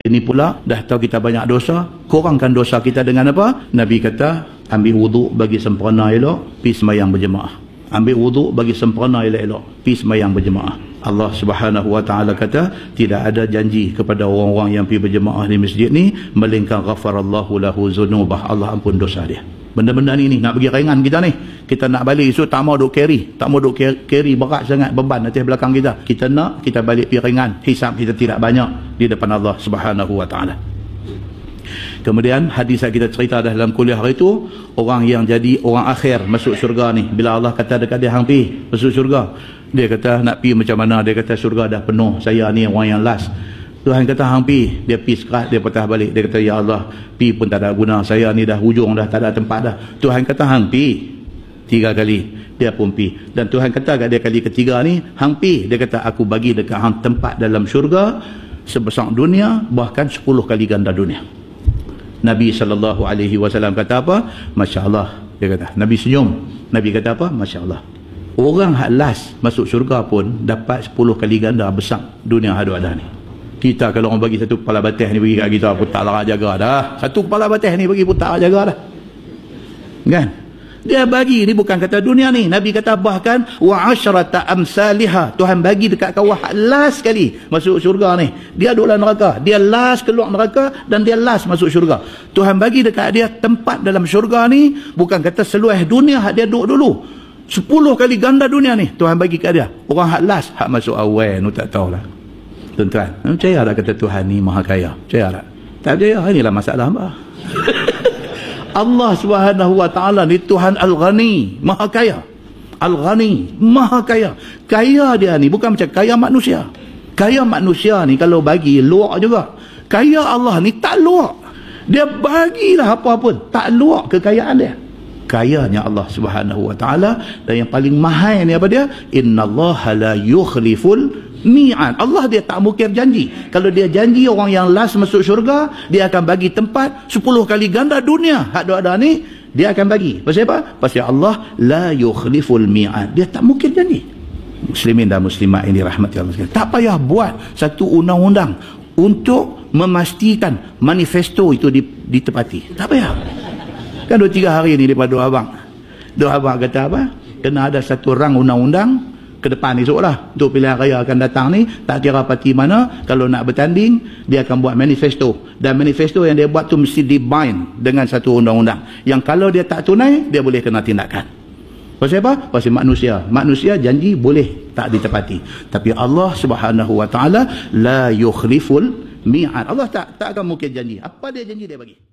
Ini pula dah tahu kita banyak dosa, kurangkan dosa kita dengan apa? Nabi kata, ambil wuduk bagi sempurna elok, pergi sembahyang berjemaah. Ambil wuduk bagi sempurna elok-elok, pergi sembahyang berjemaah. Allah Subhanahu wa taala kata, tidak ada janji kepada orang-orang yang pergi berjemaah di masjid ni melainkan ghafarallahu lahu dzunubah, Allah ampun dosa dia. Benda-benda ni nak bagi ringan kita ni. Kita nak balik esok tak mau duk carry, tak mau duk carry berat sangat beban atas belakang kita. Kita nak kita balik pergi ringan, hisab kita tidak banyak di depan Allah Subhanahu wa taala. Kemudian hadis yang kita cerita dalam kuliah hari itu, orang yang jadi orang akhir masuk syurga ni, bila Allah kata dekat dia hang pi masuk syurga, dia kata nak pi macam mana? Dia kata syurga dah penuh, saya ni orang yang last. Tuhan kata hang pi, dia pi sekerat, dia patah balik, dia kata ya Allah, pi pun tak ada guna, saya ni dah hujung dah, tak ada tempat dah. Tuhan kata hang pi 3 kali, dia pun pi. Dan Tuhan kata kat dia kali ketiga ni, hang pi, dia kata aku bagi dekat hang tempat dalam syurga sebesar dunia, bahkan 10 kali ganda dunia. Nabi SAW kata apa? Masya Allah, dia kata. Nabi senyum, Nabi kata apa? Masya Allah. Orang hak last masuk syurga pun dapat 10 kali ganda besar dunia hadu ada ni. Kita kalau orang bagi satu kepala batih ni bagi kat kita pun tak larat jaga dah. Satu kepala batih ni bagi pun tak larat jaga dah. Kan? Dia bagi ni bukan kata dunia ni. Nabi kata bahkan wa asyrata amsalihah. Tuhan bagi dekat kau last sekali masuk syurga ni. Dia duduk dalam neraka. Dia last keluar neraka dan dia last masuk syurga. Tuhan bagi dekat dia tempat dalam syurga ni bukan kata seluruh dunia hak dia duduk dulu. 10 kali ganda dunia ni Tuhan bagi kat dia. Orang hak last hak masuk awal nu tak tahulah. Tuan-tuan, percaya tak kata Tuhan ni maha kaya? Percaya tak? Tak percaya, inilah masalah hamba. Allah Subhanahu wa taala ni Tuhan Al-Ghani, maha kaya. Al-Ghani, maha kaya. Kaya dia ni bukan macam kaya manusia. Kaya manusia ni kalau bagi luak juga. Kaya Allah ni tak luak. Dia bagilah apa pun, tak luak kekayaan dia. Kayanya Allah Subhanahu wa taala. Dan yang paling mahal ni apa dia? Innallaha la yukhliful mi'ad. Allah dia tak mungkir janji. Kalau dia janji orang yang last masuk syurga, dia akan bagi tempat 10 kali ganda dunia. Hak ada ni dia akan bagi. Pasal apa? Pasal Allah la yukhliful mi'ad. Dia tak mungkir janji. Muslimin dan muslimat ini rahmati Allah sekalian. Tak payah buat satu undang-undang untuk memastikan manifesto itu ditepati. Tak payah. Kan 2-3 hari ni daripada Dua abang kata apa? Kena ada satu rang undang-undang ke depan esok lah untuk pilihan raya akan datang ni, tak kira parti mana, kalau nak bertanding dia akan buat manifesto, dan manifesto yang dia buat tu mesti dibind dengan satu undang-undang yang kalau dia tak tunai dia boleh kena tindakan. Pasal apa? Pasal manusia janji boleh tak ditepati, tapi Allah Subhanahu wa taala la yukhliful mi'ad. Allah tak akan mungkin janji. Apa dia janji dia bagi.